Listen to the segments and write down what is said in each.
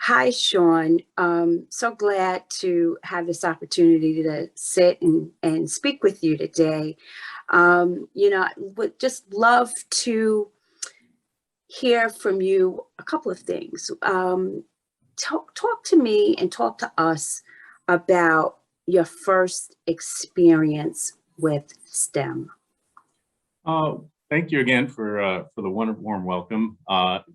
Hi, Sean. So glad to have this opportunity to sit and speak with you today. I would just love to hear from you a couple of things. Talk to me and talk to us about your first experience with STEM. Thank you again for the warm welcome.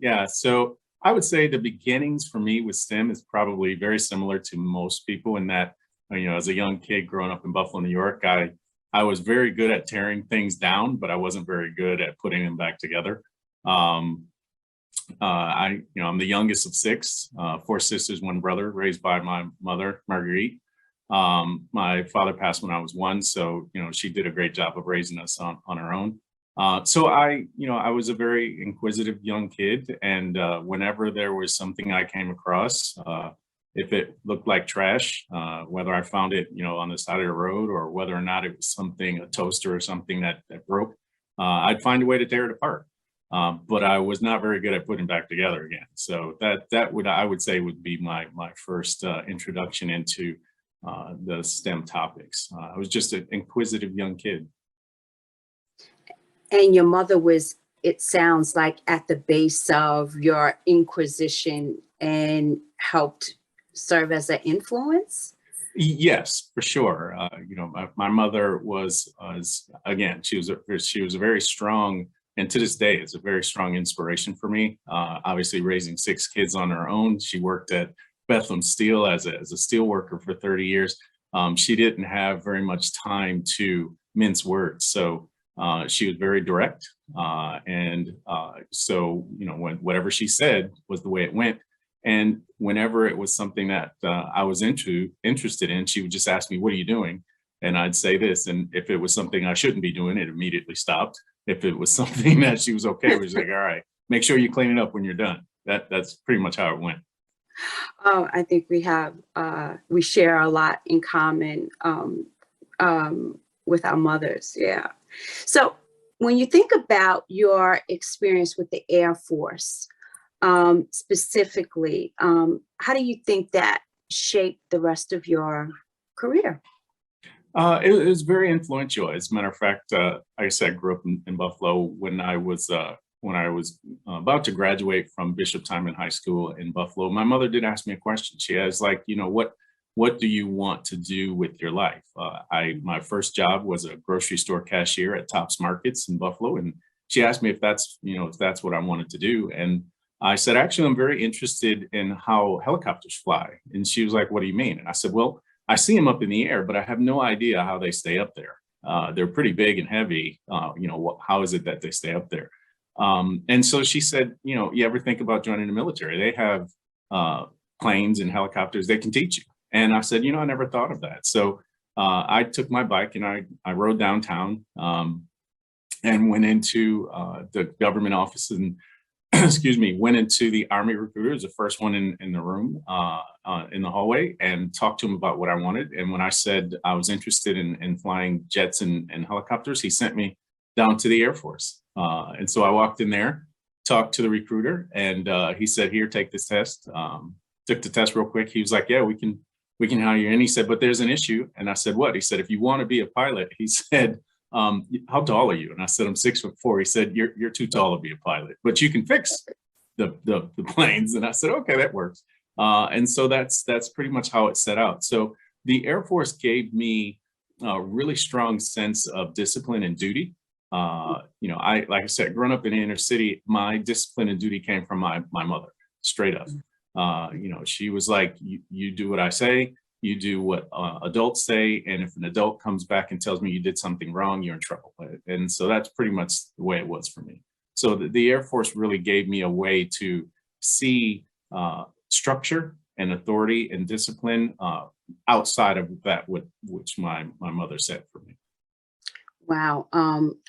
Yeah, so I would say the beginnings for me with STEM is probably very similar to most people in that, as a young kid growing up in Buffalo, New York, I was very good at tearing things down, but I wasn't very good at putting them back together. Um, I'm the youngest of six, four sisters, one brother, raised by my mother, Marguerite. My father passed when I was one, so she did a great job of raising us on her own. So I was a very inquisitive young kid, and whenever there was something I came across, if it looked like trash, whether I found it, on the side of the road, or whether or not it was something, a toaster or something that broke, I'd find a way to tear it apart. But I was not very good at putting it back together again. So that would, I would say, would be my first introduction into the STEM topics. I was just an inquisitive young kid. And your mother was, it sounds like, at the base of your inquisition and helped serve as an influence. Yes, for sure. My mother was again, she was a very strong, and to this day, is a very strong inspiration for me. Obviously, raising six kids on her own, she worked at Bethlehem Steel as a steel worker for 30 years. She didn't have very much time to mince words, so she was very direct, and so whatever she said was the way it went. And whenever it was something that I was interested in, she would just ask me, "What are you doing?" And I'd say this. And if it was something I shouldn't be doing, it immediately stopped. If it was something that she was okay with, she's like, "All right, make sure you clean it up when you're done." That's pretty much how it went. Oh, I think we share a lot in common with our mothers. Yeah. So when you think about your experience with the Air Force, specifically, how do you think that shaped the rest of your career? It was very influential. As a matter of fact, like I said, I grew up in Buffalo when I was about to graduate from Bishop Timon High School in Buffalo. My mother did ask me a question. She was like, what do you want to do with your life? My first job was a grocery store cashier at Tops Markets in Buffalo, and she asked me if that's what I wanted to do. And I said, actually, I'm very interested in how helicopters fly. And she was like, "What do you mean?" And I said, "Well, I see them up in the air, but I have no idea how they stay up there. They're pretty big and heavy. How is it that they stay up there?" And so she said, "You ever think about joining the military? They have planes and helicopters. They can teach you." And I said, "I never thought of that." So I took my bike and I rode downtown, and went into the government office and excuse me, went into the Army recruiter, was the first one in the room, in the hallway, and talked to him about what I wanted. And when I said I was interested in flying jets and helicopters, he sent me down to the Air Force. And so I walked in there, talked to the recruiter, and he said, "Here, take this test." Took the test real quick. He was like, "Yeah, we can hire you." And he said, "But there's an issue." And I said, "What?" He said, "If you want to be a pilot," he said, "How tall are you?" And I said, "I'm 6'4". He said, "You're too tall to be a pilot, but you can fix the planes." And I said, "Okay, that works." And so that's pretty much how it set out. So the Air Force gave me a really strong sense of discipline and duty. I like I said, growing up in the inner city, my discipline and duty came from my mother, straight up. She was like, you do what I say, you do what adults say, and if an adult comes back and tells me you did something wrong, you're in trouble. And so that's pretty much the way it was for me. So the Air Force really gave me a way to see structure and authority and discipline outside of that, which my mother said for me. Wow.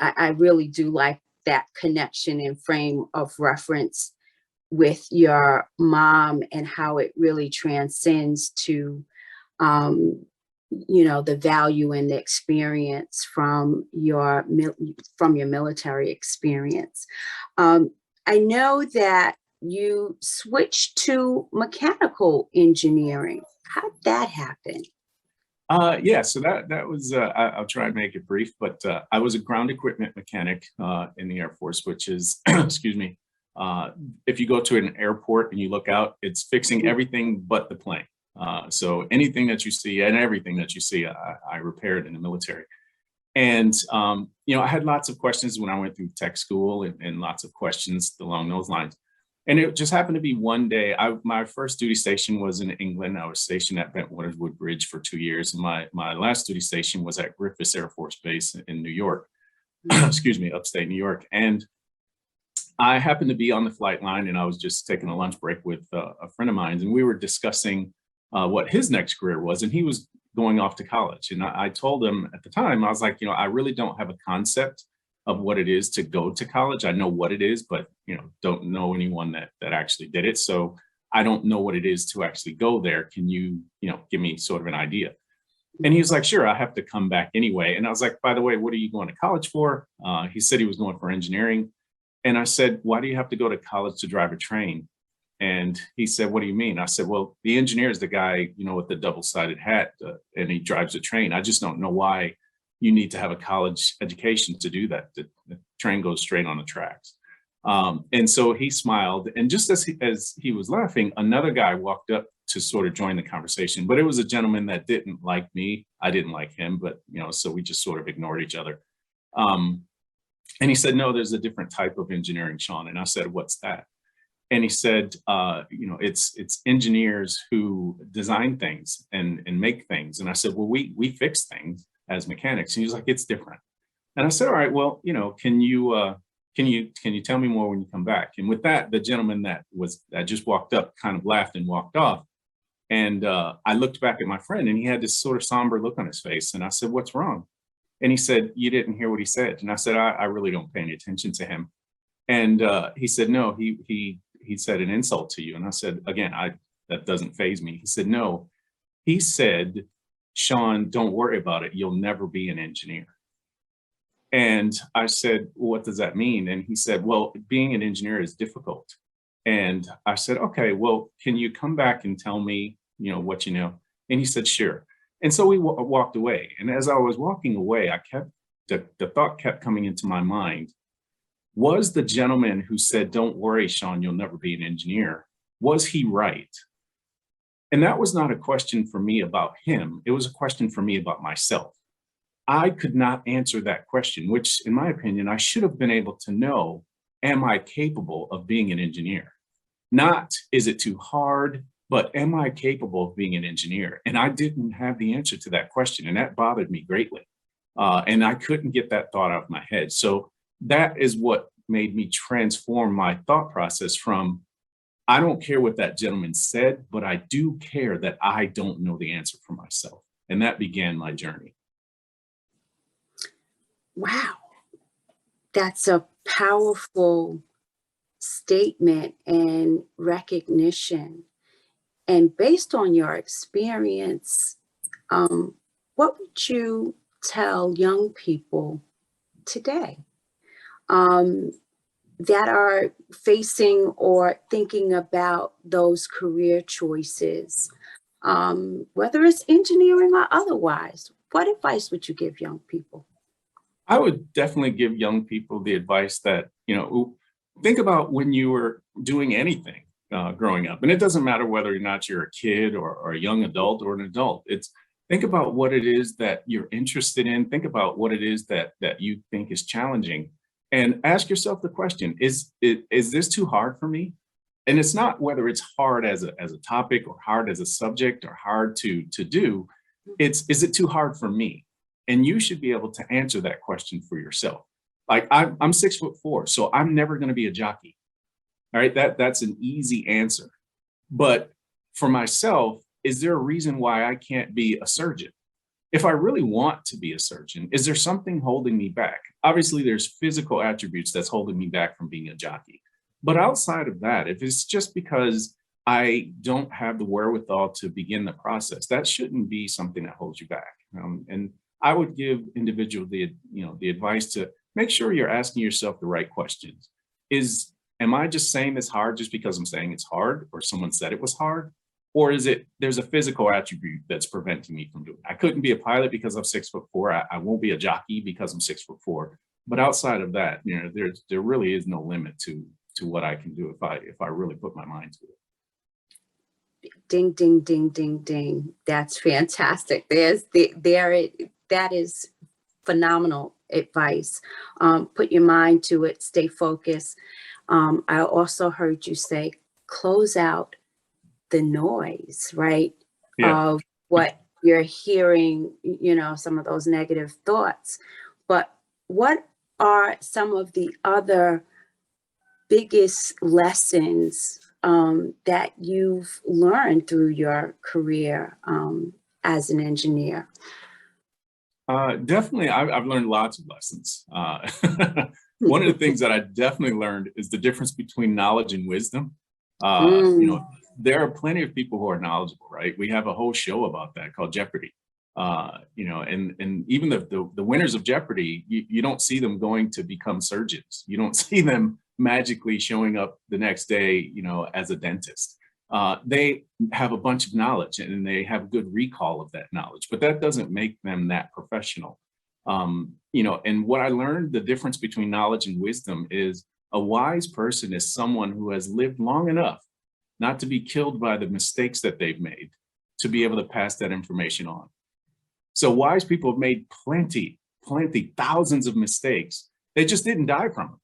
I really do like that connection and frame of reference with your mom and how it really transcends to um, the value and the experience from your military experience. Um, I know that you switched to mechanical engineering. How did that happen? Yeah, so that was I'll try and make it brief, but I was a ground equipment mechanic in the Air Force, which is excuse me, uh, if you go to an airport and you look out, it's fixing everything but the plane. So anything that you see and everything that you see, I repaired in the military. And I had lots of questions when I went through tech school, and lots of questions along those lines. And it just happened to be one day. My first duty station was in England. I was stationed at Bentwaters Woodbridge for 2 years. And my last duty station was at Griffiths Air Force Base in New York, excuse me, upstate New York. And I happened to be on the flight line, and I was just taking a lunch break with a friend of mine, and we were discussing what his next career was, and he was going off to college. And I told him at the time, I was like, I really don't have a concept of what it is to go to college. I know what it is, but don't know anyone that actually did it. So I don't know what it is to actually go there. Can you, give me sort of an idea? And he was like, sure, I have to come back anyway. And I was like, by the way, what are you going to college for? He said he was going for engineering. And I said, why do you have to go to college to drive a train? And he said, what do you mean? I said, well, the engineer is the guy, with the double-sided hat, and he drives a train. I just don't know why you need to have a college education to do that. The train goes straight on the tracks. And so he smiled. And just as he was laughing, another guy walked up to sort of join the conversation. But it was a gentleman that didn't like me. I didn't like him, but, so we just sort of ignored each other. And he said, no, there's a different type of engineering, Sean. And I said, what's that? And he said, it's engineers who design things and make things. And I said, well, we fix things as mechanics. And he was like, it's different. And I said, all right, well, can you tell me more when you come back? And with that, the gentleman that just walked up kind of laughed and walked off. And I looked back at my friend, and he had this sort of somber look on his face. And I said, what's wrong? And he said, you didn't hear what he said. And I said, I really don't pay any attention to him. And he said, no, he said an insult to you. And I said, again, that doesn't faze me. He said, no, he said, Sean, don't worry about it. You'll never be an engineer. And I said, well, what does that mean? And he said, well, being an engineer is difficult. And I said, okay, well, can you come back and tell me, what you know? And he said, sure. And so we walked away. And as I was walking away, the thought kept coming into my mind. Was the gentleman who said, don't worry, Sean, you'll never be an engineer, was he right? And that was not a question for me about him. It was a question for me about myself. I could not answer that question, which in my opinion, I should have been able to know, am I capable of being an engineer? Not, is it too hard, but am I capable of being an engineer? And I didn't have the answer to that question, and that bothered me greatly. And I couldn't get that thought out of my head. So that is what made me transform my thought process from, I don't care what that gentleman said, but I do care that I don't know the answer for myself. And that began my journey. Wow, that's a powerful statement and recognition. And based on your experience, what would you tell young people today that are facing or thinking about those career choices, whether it's engineering or otherwise? What advice would you give young people? I would definitely give young people the advice that, think about when you were doing anything growing up. And it doesn't matter whether or not you're a kid or a young adult or an adult. Think about what it is that you're interested in. Think about what it is that you think is challenging. And ask yourself the question, is this too hard for me? And it's not whether it's hard as a topic or hard as a subject or hard to do. Is it too hard for me? And you should be able to answer that question for yourself. Like I'm 6'4", so I'm never going to be a jockey. All right, that's an easy answer. But for myself, is there a reason why I can't be a surgeon? If I really want to be a surgeon, is there something holding me back? Obviously, there's physical attributes that's holding me back from being a jockey. But outside of that, if it's just because I don't have the wherewithal to begin the process, that shouldn't be something that holds you back. And I would give individuals the advice to make sure you're asking yourself the right questions. Is am I just saying it's hard just because I'm saying it's hard or someone said it was hard? Or is it there's a physical attribute that's preventing me from doing it? I couldn't be a pilot because I'm 6'4". I won't be a jockey because I'm 6'4". But outside of that, there really is no limit to what I can do if I really put my mind to it. Ding, ding, ding, ding, ding. That's fantastic. That is phenomenal advice. Put your mind to it, stay focused. I also heard you say, close out the noise, right? Yeah. Of what you're hearing, some of those negative thoughts. But what are some of the other biggest lessons that you've learned through your career as an engineer? Definitely, I've learned lots of lessons. One of the things that I definitely learned is the difference between knowledge and wisdom. Mm, There are plenty of people who are knowledgeable, right? We have a whole show about that called Jeopardy. And even the winners of Jeopardy, you don't see them going to become surgeons. You don't see them magically showing up the next day, as a dentist. They have a bunch of knowledge and they have good recall of that knowledge, but that doesn't make them that professional. And what I learned, the difference between knowledge and wisdom is a wise person is someone who has lived long enough not to be killed by the mistakes that they've made, to be able to pass that information on. So wise people have made plenty, thousands of mistakes. They just didn't die from them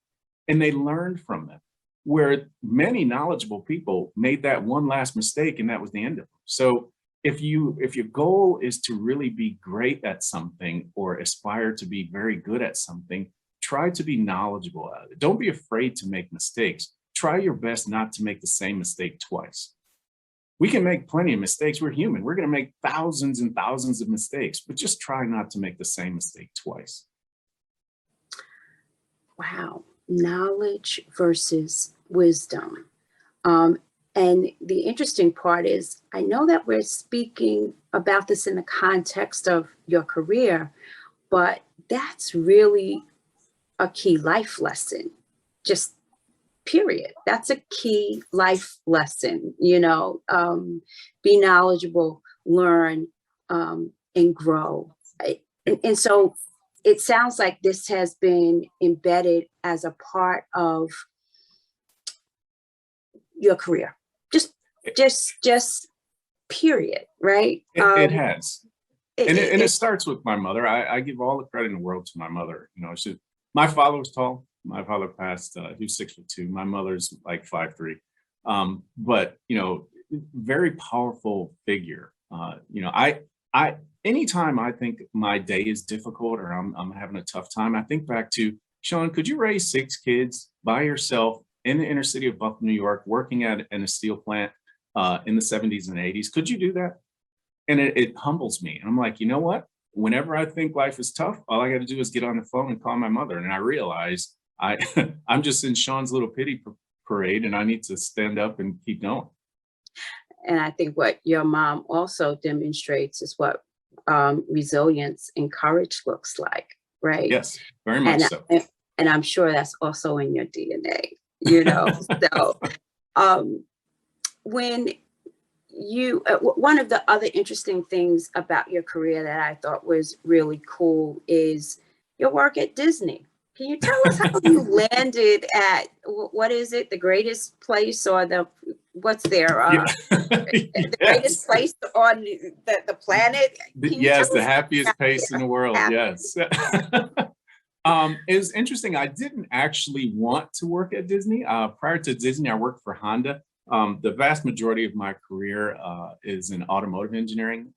and they learned from them. Where many knowledgeable people made that one last mistake and that was the end of them. So if your goal is to really be great at something or aspire to be very good at something, try to be knowledgeable at it. Don't be afraid to make mistakes. Try your best not to make the same mistake twice. We can make plenty of mistakes. We're human. We're going to make thousands and thousands of mistakes, but just try not to make the same mistake twice. wow. Knowledge versus wisdom. And the interesting part is, I know that we're speaking about this in the context of your career, but that's really a key life lesson, just period. That's a key life lesson, be knowledgeable, learn, and grow. And so it sounds like this has been embedded as a part of your career, just period, right? It has. And it It, starts with my mother. I give all the credit in the world to my mother. My father was tall. My father passed. He was 6'2". My mother's like 5'3". But very powerful figure. I anytime I think my day is difficult or I'm having a tough time, I think back to Sean. Could you raise 6 kids by yourself in the inner city of Buffalo, New York, working in a steel plant in the 70s and 80s? Could you do that? And it humbles me. And I'm like, you know what? Whenever I think life is tough, all I got to do is get on the phone and call my mother. And I realize I'm just in Sean's little pity parade and I need to stand up and keep going. and I think what your mom also demonstrates is what resilience and courage looks like, right? Yes, very much And so. and I'm sure that's also in your DNA, So when one of the other interesting things about your career that I thought was really cool is your work at Disney. Can you tell us how you landed at, what is it, the greatest place, or what's there? Yeah. The Yes. greatest place on the planet? Yes, the happiest place in the world. Yes. It was interesting. I didn't actually want to work at Disney. Prior to Disney, I worked for Honda. The vast majority of my career is in automotive engineering.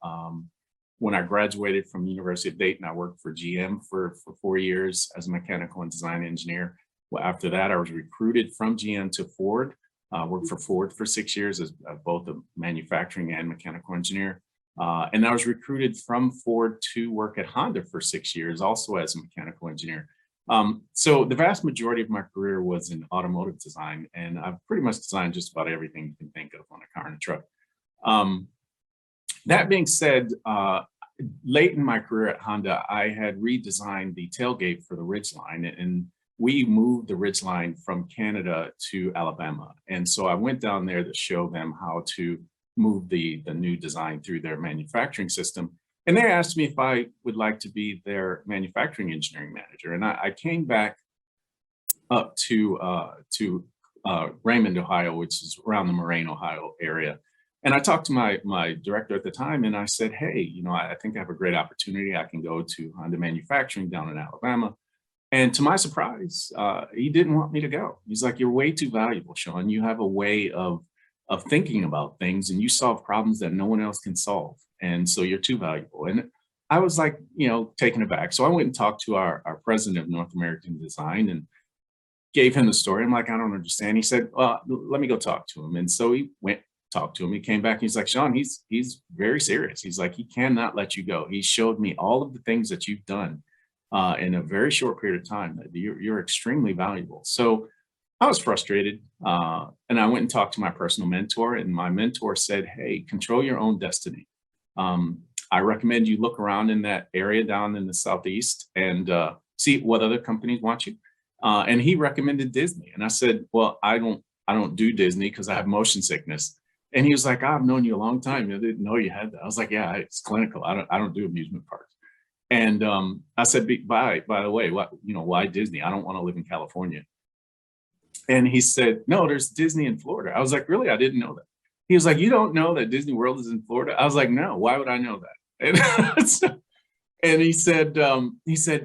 When I graduated from University of Dayton, I worked for GM for 4 years as a mechanical and design engineer. Well, after that, I was recruited from GM to Ford. Worked for Ford for 6 years as both a manufacturing and mechanical engineer. And I was recruited from Ford to work at Honda for 6 years, also as a mechanical engineer. So the vast majority of my career was in automotive design, and I've pretty much designed just about everything you can think of on a car and a truck. That being said, late in my career at Honda, I had redesigned the tailgate for the Ridgeline, and we moved the Ridgeline from Canada to Alabama. And so I went down there to show them how to move the new design through their manufacturing system. And they asked me if I would like to be their manufacturing engineering manager. And I came back up to Raymond, Ohio, which is around the Moraine, Ohio area. And I talked to my director at the time, and I said, hey, you know, I think I have a great opportunity. I can go to Honda Manufacturing down in Alabama. And to my surprise, he didn't want me to go. He's like, you're way too valuable, Sean. You have a way of thinking about things, and you solve problems that no one else can solve. And so you're too valuable. And I was like, you know, taken aback. So I went and talked to our president of North American Design and gave him the story. I'm like, I don't understand. He said, well, let me go talk to him. And so he went, talked to him. He came back and he's like, Sean, he's very serious. He's like, he cannot let you go. He showed me all of the things that you've done in a very short period of time. That you're extremely valuable. So I was frustrated. And I went and talked to my personal mentor, and my mentor said, hey, control your own destiny. I recommend you look around in that area down in the Southeast and see what other companies want you. And he recommended Disney. And I said, well, I don't do Disney because I have motion sickness. And he was like, I've known you a long time. I didn't know you had that. I was like, yeah, it's clinical. I don't do amusement parks. And I said, by the way, why Disney? I don't want to live in California. And he said, no, there's Disney in Florida. I was like, really? I didn't know that. He was like, you don't know that Disney World is in Florida? I was like, no, why would I know that? And he said,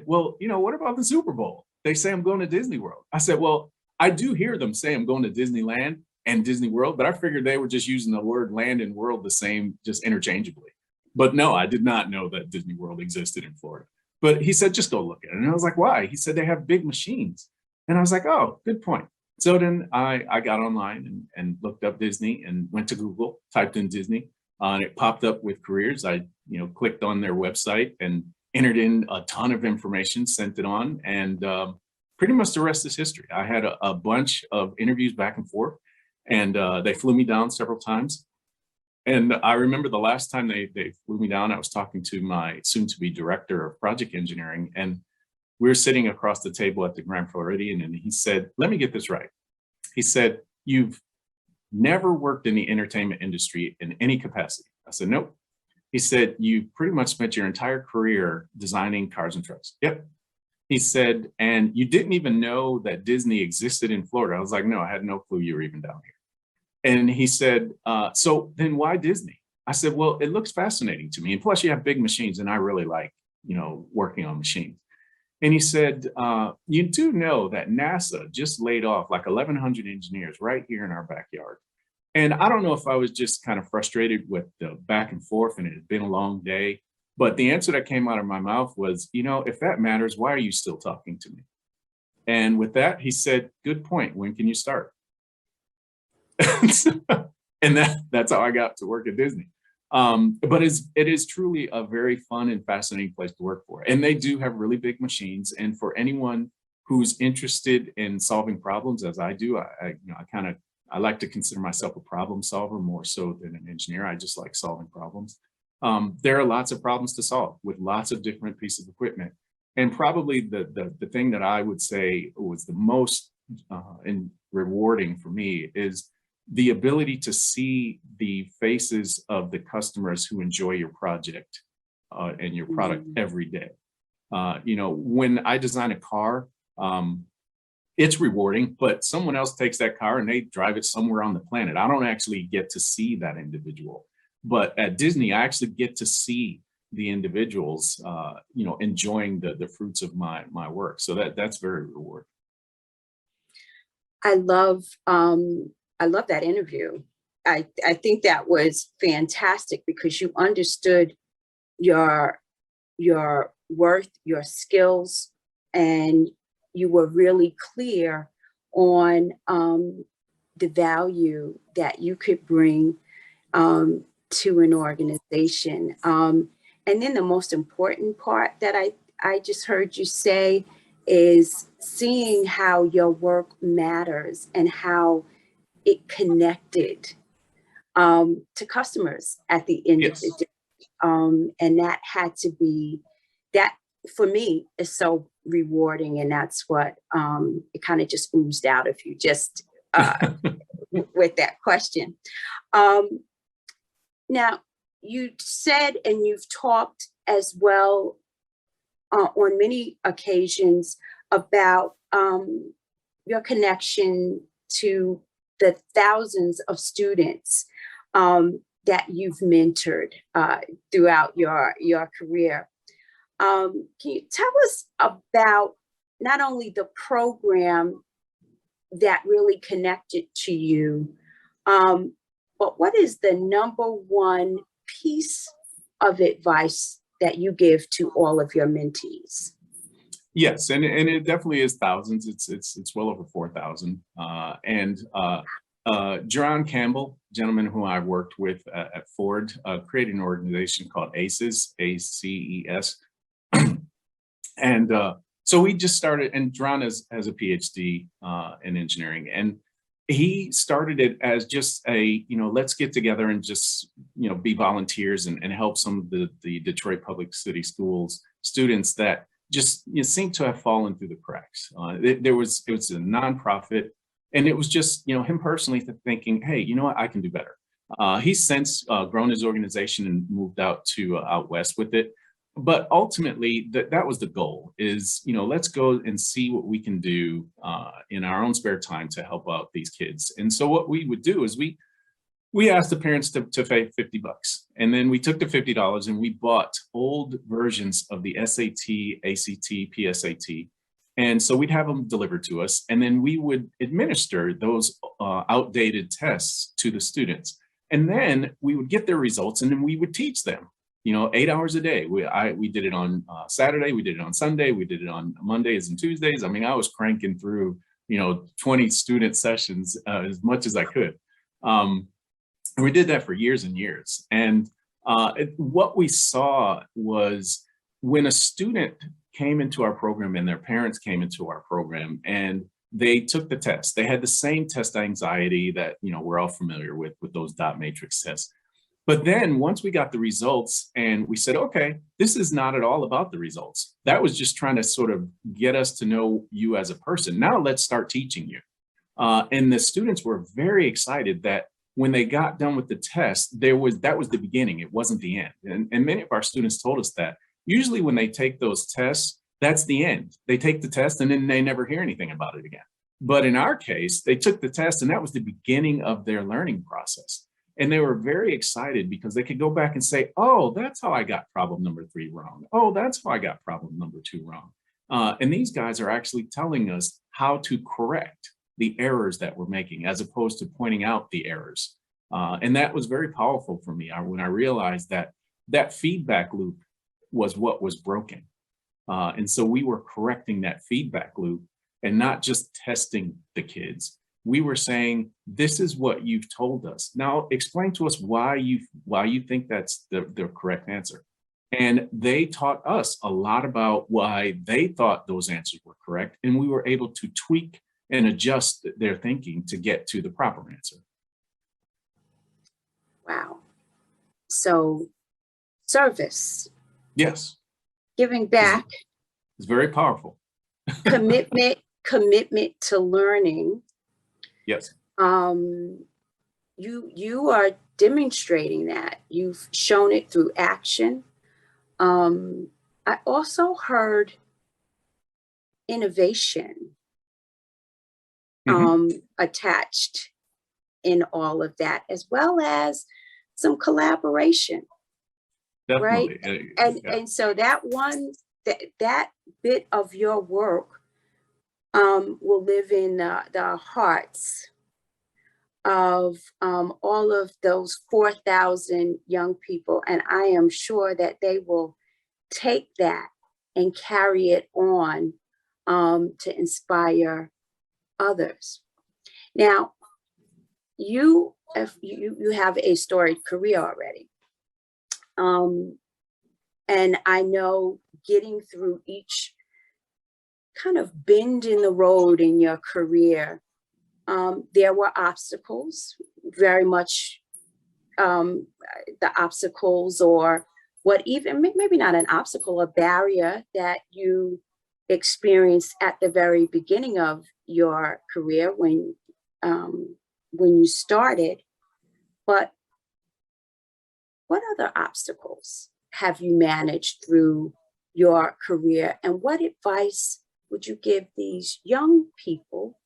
well, what about the Super Bowl? They say I'm going to Disney World. I said, well, I do hear them say I'm going to Disneyland and Disney World, but I figured they were just using the word land and world the same, just interchangeably. But no, I did not know that Disney World existed in Florida. But he said, just go look at it. And I was like, why? He said, they have big machines. And I was like, oh, good point. So then I got online and looked up Disney and went to Google, typed in Disney, and it popped up with careers. I clicked on their website and entered in a ton of information, sent it on, and pretty much the rest is history. I had a bunch of interviews back and forth, and they flew me down several times. And I remember the last time they flew me down, I was talking to my soon-to-be director of project engineering, and we were sitting across the table at the Grand Floridian, and he said, let me get this right. He said, you've never worked in the entertainment industry in any capacity. I said, nope. He said, you pretty much spent your entire career designing cars and trucks. Yep. He said, and you didn't even know that Disney existed in Florida. I was like, no, I had no clue you were even down here. And he said, so then why Disney? I said, well, it looks fascinating to me. And plus you have big machines, and I really like, working on machines. And he said, you do know that NASA just laid off like 1,100 engineers right here in our backyard. And I don't know if I was just kind of frustrated with the back and forth, and it had been a long day, but the answer that came out of my mouth was, if that matters, why are you still talking to me? And with that, he said, good point. When can you start? And that's how I got to work at Disney. But it is truly a very fun and fascinating place to work for. And they do have really big machines. And for anyone who's interested in solving problems, as I do, I like to consider myself a problem solver more so than an engineer. I just like solving problems. There are lots of problems to solve with lots of different pieces of equipment. And probably the thing that I would say was the most rewarding for me is the ability to see the faces of the customers who enjoy your project and your product every day. When I design a car, it's rewarding, but someone else takes that car and they drive it somewhere on the planet. I don't actually get to see that individual. But at Disney, I actually get to see the individuals, enjoying the fruits of my work. So that's very rewarding. I love that interview. I think that was fantastic because you understood your worth, your skills, and you were really clear on the value that you could bring to an organization. And then the most important part that I just heard you say is seeing how your work matters and how it connected to customers at the end of the day. And that had to be, that for me, is so rewarding, and that's what it kind of just oozed out of you just with that question. Now, you said, and you've talked as well on many occasions about your connection to the thousands of students that you've mentored throughout your career. Can you tell us about not only the program that really connected to you, but what is the number one piece of advice that you give to all of your mentees? Yes, and it definitely is thousands. It's well over 4,000. Jerron Campbell, gentleman who I worked with at Ford, created an organization called ACES, ACES. And so we just started, and Jerron has a PhD in engineering, and he started it as just a, let's get together and just, be volunteers and help some of the Detroit Public City Schools students that just seem to have fallen through the cracks. It was a nonprofit, and it was just, him personally thinking, hey, you know what, I can do better. He's since grown his organization and moved out west with it. But ultimately, that was the goal is, let's go and see what we can do in our own spare time to help out these kids. And so what we would do is we asked the parents to pay $50. And then we took the $50 and we bought old versions of the SAT, ACT, PSAT. And so we'd have them delivered to us. And then we would administer those outdated tests to the students. And then we would get their results and then we would teach them. 8 hours a day. We did it on Saturday, we did it on Sunday, we did it on Mondays and Tuesdays. I mean, I was cranking through, 20 student sessions as much as I could. And we did that for years and years. And what we saw was when a student came into our program and their parents came into our program and they took the test, they had the same test anxiety that, we're all familiar with those dot matrix tests. But then once we got the results and we said, okay, this is not at all about the results. That was just trying to sort of get us to know you as a person. Now let's start teaching you. And the students were very excited that when they got done with the test, that was the beginning. It wasn't the end. And many of our students told us that usually when they take those tests, that's the end. They take the test and then they never hear anything about it again. But in our case, they took the test and that was the beginning of their learning process. And they were very excited because they could go back and say, oh, that's how I got problem number 3 wrong. Oh, that's how I got problem number 2 wrong. And these guys are actually telling us how to correct the errors that we're making as opposed to pointing out the errors. And that was very powerful for me when I realized that feedback loop was what was broken. And so we were correcting that feedback loop and not just testing the kids. We were saying, this is what you've told us. Now explain to us why you think that's the correct answer. And they taught us a lot about why they thought those answers were correct. And we were able to tweak and adjust their thinking to get to the proper answer. Wow. So service. Yes. Giving back. It's very powerful. Commitment to learning. Yes. You are demonstrating that. You've shown it through action. I also heard innovation attached in all of that, as well as some collaboration. Definitely. Right? And so that bit of your work will live in the hearts of all of those 4,000 young people. And I am sure that they will take that and carry it on to inspire others. Now, you have a storied career already. And I know getting through each kind of bend in the road in your career, there were obstacles, very much the obstacles or what even maybe not an obstacle, a barrier that you experienced at the very beginning of your career when you started, but what other obstacles have you managed through your career, and what advice would you give these young people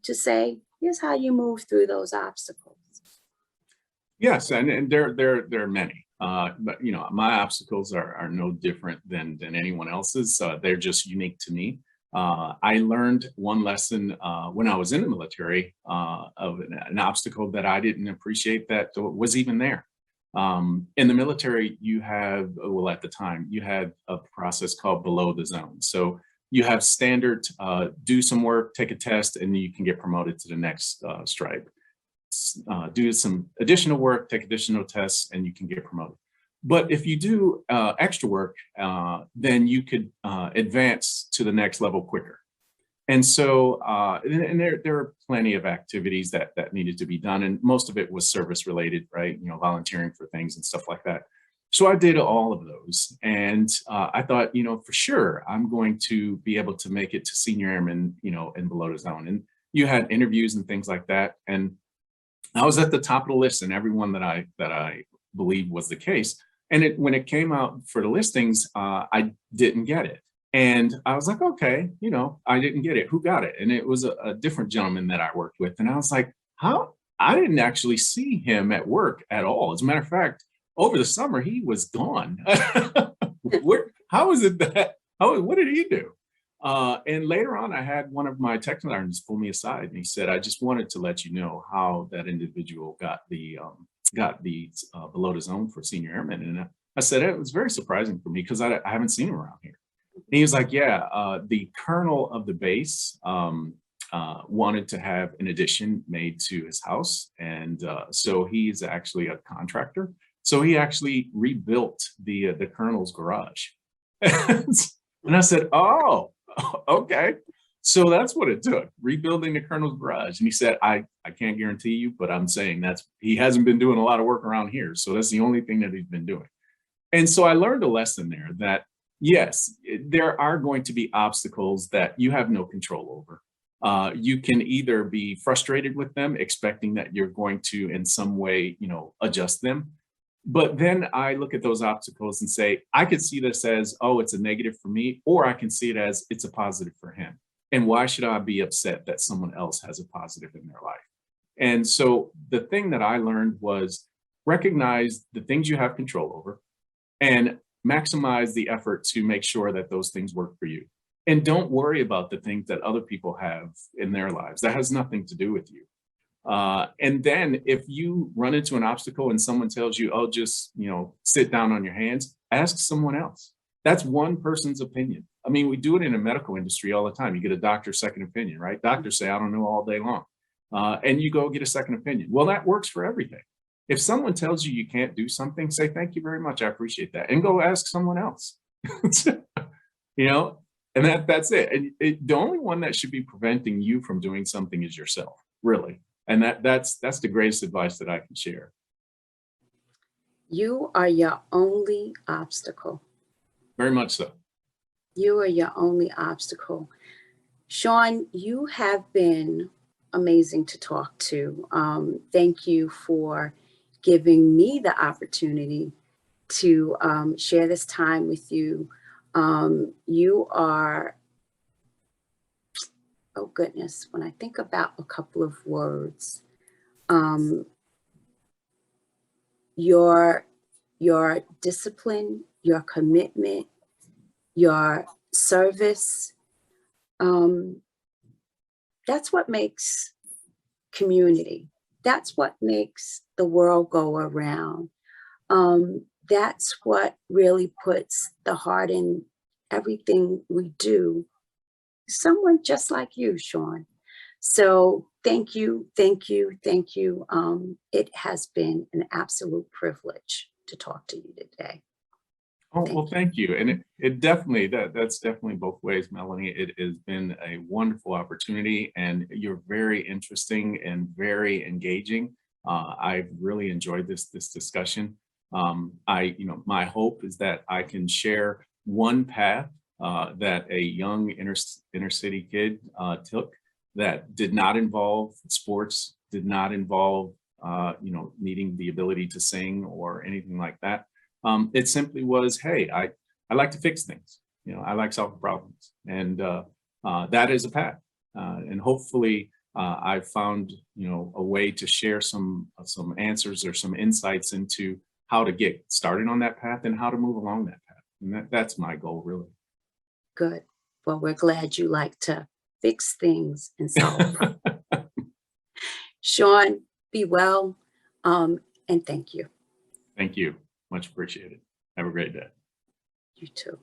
to say, here's how you move through those obstacles? Yes, and there are many. But you know, my obstacles are no different than anyone else's. They're just unique to me. I learned one lesson when I was in the military of an obstacle that I didn't appreciate that was even there. In the military, you have, well, at the time, you had a process called below the zone. So you have standard, do some work, take a test, and you can get promoted to the next stripe. Do some additional work, take additional tests, and you can get promoted. But if you do extra work, then you could advance to the next level quicker. And so, and there are plenty of activities that needed to be done, and most of it was service related, right? You know, volunteering for things and stuff like that. So I did all of those, and I thought, you know, for sure, I'm going to be able to make it to senior airman, you know, and below the zone. And you had interviews and things like that, and I was at the top of the list, and everyone that I believe was the case. And when it came out for the listings, I didn't get it. And I was like, okay, you know, I didn't get it. Who got it? And it was a different gentleman that I worked with. And I was like, how? I didn't actually see him at work at all. As a matter of fact, over the summer, he was gone. How is it that, what did he do? And later on, I had one of my technical learners pull me aside, and he said, I just wanted to let you know how that individual got the below the zone for senior airmen. And I said, it was very surprising for me because I haven't seen him around here. And he was like, yeah, the colonel of the base wanted to have an addition made to his house. And so he's actually a contractor. So he actually rebuilt the colonel's garage. And I said, oh, okay. So that's what it took, rebuilding the colonel's garage. And he said, I can't guarantee you, but I'm saying he hasn't been doing a lot of work around here. So that's the only thing that he's been doing. And so I learned a lesson there that, yes, there are going to be obstacles that you have no control over. You can either be frustrated with them, expecting that you're going to, in some way, you know, adjust them. But then I look at those obstacles and say, I could see this as, oh, it's a negative for me, or I can see it as it's a positive for him. And why should I be upset that someone else has a positive in their life? And so the thing that I learned was recognize the things you have control over and maximize the effort to make sure that those things work for you. And don't worry about the things that other people have in their lives. That has nothing to do with you. And then if you run into an obstacle and someone tells you, oh, just, you know, sit down on your hands, ask someone else. That's one person's opinion. I mean, we do it in the medical industry all the time. You get a doctor's second opinion, right? Doctors say, I don't know, all day long. And you go get a second opinion. Well, that works for everything. If someone tells you you can't do something, say, thank you very much. I appreciate that. And go ask someone else, you know, and that's it. And the only one that should be preventing you from doing something is yourself, really. And that's the greatest advice that I can share. You are your only obstacle. Very much so. You are your only obstacle. Sean, you have been amazing to talk to. Thank you for giving me the opportunity to share this time with you. You are, oh goodness, when I think about a couple of words, your discipline, your commitment, your service, that's what makes community. That's what makes the world go around. That's what really puts the heart in everything we do. Someone just like you, Sean. So thank you, thank you, thank you. It has been an absolute privilege to talk to you today. Oh, well, thank you. And it definitely, that's definitely both ways, Melanie. It has been a wonderful opportunity, and you're very interesting and very engaging. I've really enjoyed this discussion. My hope is that I can share one path that a young inner city kid took that did not involve sports, did not involve, needing the ability to sing or anything like that. It simply was, hey, I like to fix things. I like solving problems, and that is a path. And hopefully, I've found a way to share some answers or some insights into how to get started on that path and how to move along that path. And that's my goal, really. Good. Well, we're glad you like to fix things and solve problems. Sean, be well, and thank you. Thank you. Much appreciated. Have a great day. You too.